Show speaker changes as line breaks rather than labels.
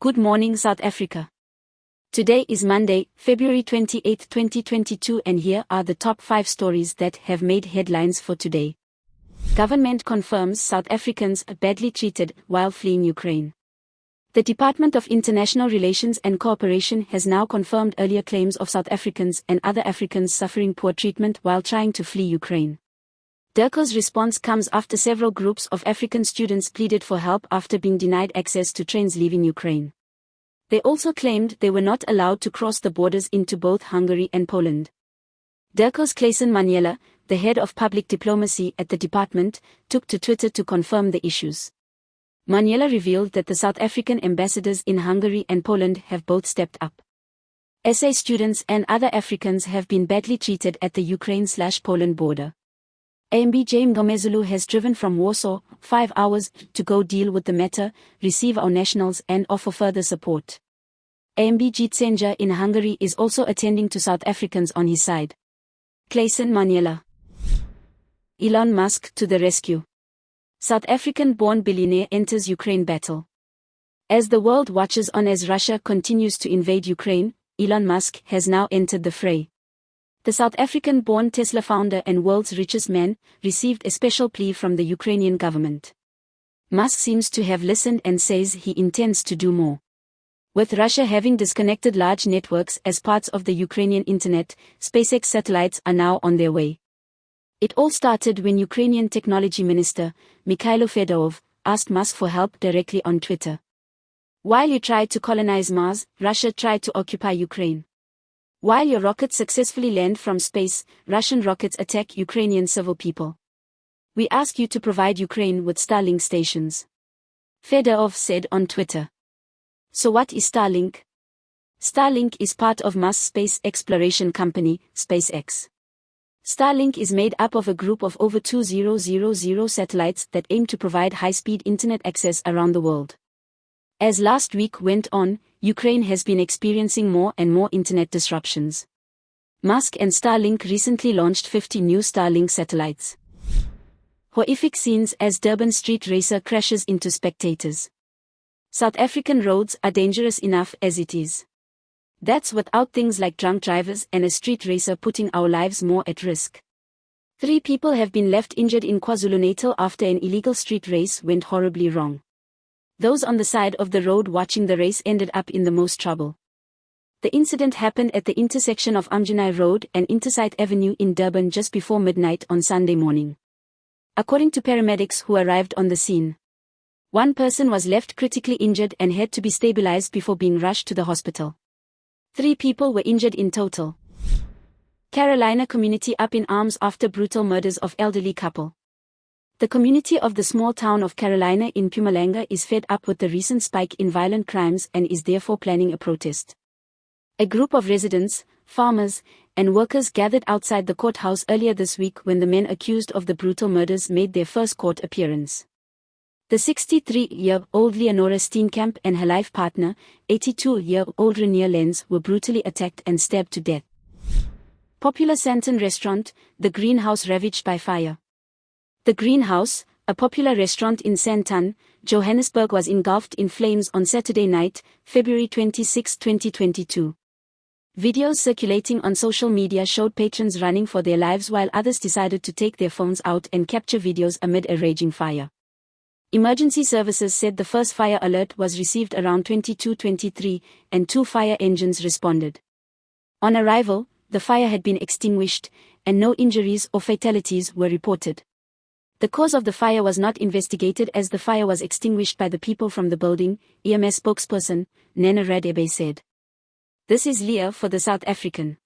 Good morning, South Africa. Today is Monday, February 28, 2022, and here are the top 5 stories that have made headlines for today. Government confirms South Africans are badly treated while fleeing Ukraine. The Department of International Relations and Cooperation has now confirmed earlier claims of South Africans and other Africans suffering poor treatment while trying to flee Ukraine. DIRCO's response comes after several groups of African students pleaded for help after being denied access to trains leaving Ukraine. They also claimed they were not allowed to cross the borders into both Hungary and Poland. DIRCO's Clayson Maniela, the head of public diplomacy at the department, took to Twitter to confirm the issues. Maniela revealed that the South African ambassadors in Hungary and Poland have both stepped up. SA students and other Africans have been badly treated at the Ukraine/Poland border. Emer-G-Med has driven from Warsaw 5 hours to go deal with the matter, receive our nationals and offer further support. Emer-G-Med in Hungary is also attending to South Africans on his side. Clayson Maniela. Elon Musk to the rescue. South African-born billionaire enters Ukraine battle. As the world watches on as Russia continues to invade Ukraine, Elon Musk has now entered the fray. The South African-born Tesla founder and world's richest man received a special plea from the Ukrainian government. Musk seems to have listened and says he intends to do more. With Russia having disconnected large networks as parts of the Ukrainian internet, SpaceX satellites are now on their way. It all started when Ukrainian technology minister, Mikhailo Fedorov, asked Musk for help directly on Twitter. While you tried to colonize Mars, Russia tried to occupy Ukraine. While your rockets successfully land from space, Russian rockets attack Ukrainian civil people. We ask you to provide Ukraine with Starlink stations. Fedorov said on Twitter. So what is Starlink? Starlink is part of Musk's space exploration company, SpaceX. Starlink is made up of a group of over 2,000 satellites that aim to provide high-speed internet access around the world. As last week went on, Ukraine has been experiencing more and more internet disruptions. Musk and Starlink recently launched 50 new Starlink satellites. Horrific scenes as Durban street racer crashes into spectators. South African roads are dangerous enough as it is. That's without things like drunk drivers and a street racer putting our lives more at risk. 3 people have been left injured in KwaZulu-Natal after an illegal street race went horribly wrong. Those on the side of the road watching the race ended up in the most trouble. The incident happened at the intersection of Untitled Road and Intersite Avenue in Durban just before midnight on Sunday morning. According to paramedics who arrived on the scene, 1 person was left critically injured and had to be stabilized before being rushed to the hospital. 3 people were injured in total. Carolina community up in arms after brutal murders of elderly couple. The community of the small town of Carolina in Mpumalanga is fed up with the recent spike in violent crimes and is therefore planning a protest. A group of residents, farmers, and workers gathered outside the courthouse earlier this week when the men accused of the brutal murders made their first court appearance. The 63-year-old Leonora Steenkamp and her life partner, 82-year-old Renier Lenz, were brutally attacked and stabbed to death. Popular SANDTON restaurant, the greenhouse ravaged by fire. The Greenhouse, a popular restaurant in SANDTON, Johannesburg, was engulfed in flames on Saturday night, February 26, 2022. Videos circulating on social media showed patrons running for their lives while others decided to take their phones out and capture videos amid a raging fire. Emergency services said the first fire alert was received around 22:23, and 2 fire engines responded. On arrival, the fire had been extinguished, and no injuries or fatalities were reported. The cause of the fire was not investigated as the fire was extinguished by the people from the building, EMS spokesperson, Nana Radebe said. This is Leah for the South African.